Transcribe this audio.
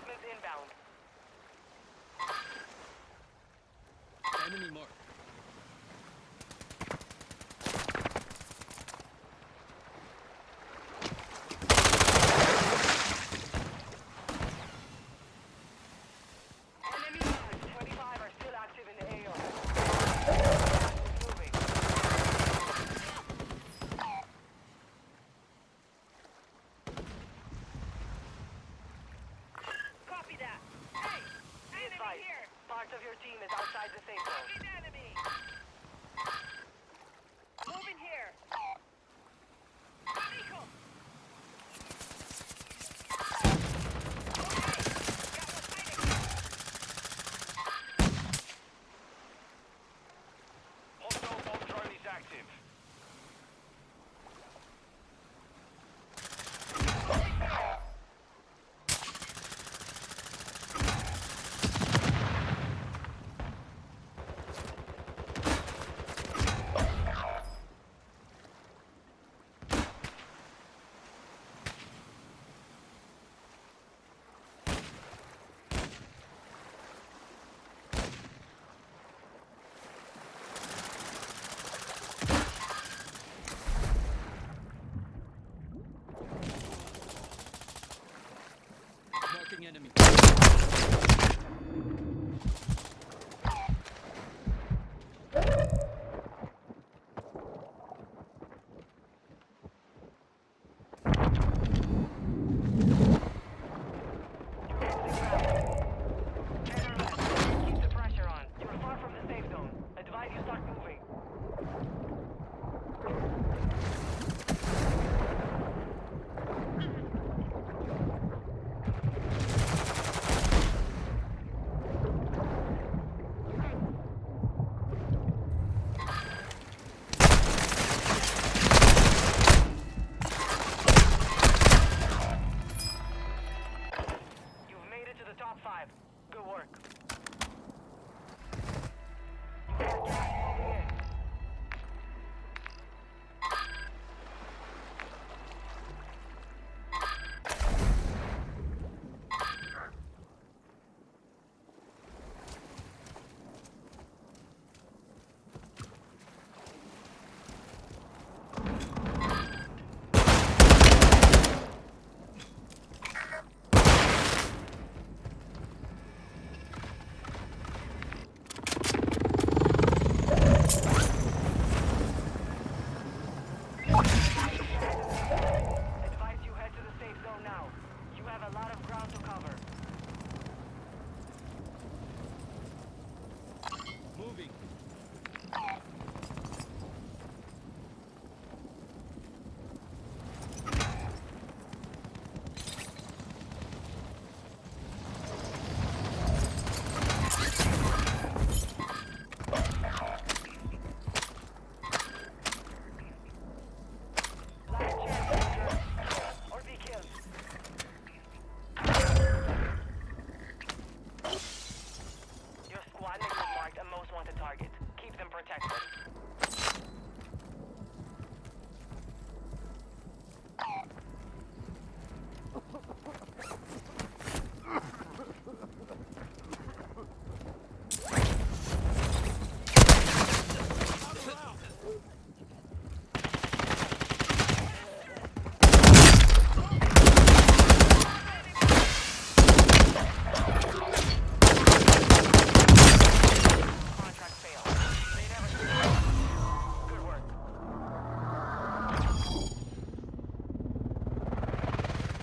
Reinforcements inbound. Enemy mark. Enemy marked. 25 are still active in the AO. Gas is moving. Copy that. Hey, Be enemy advised, here. part of your team is outside the safe zone. Fucking enemy. Moving here. Vehicle. Okay, got one hiding. Hostile bomb drone is active. Marking enemy. Keep the pressure on. You're far from the safe zone. Advise you start moving. You've made it to the top 5. Good work. You got gas moving in. Advise you head to the safe zone now. You have a lot of ground to cover.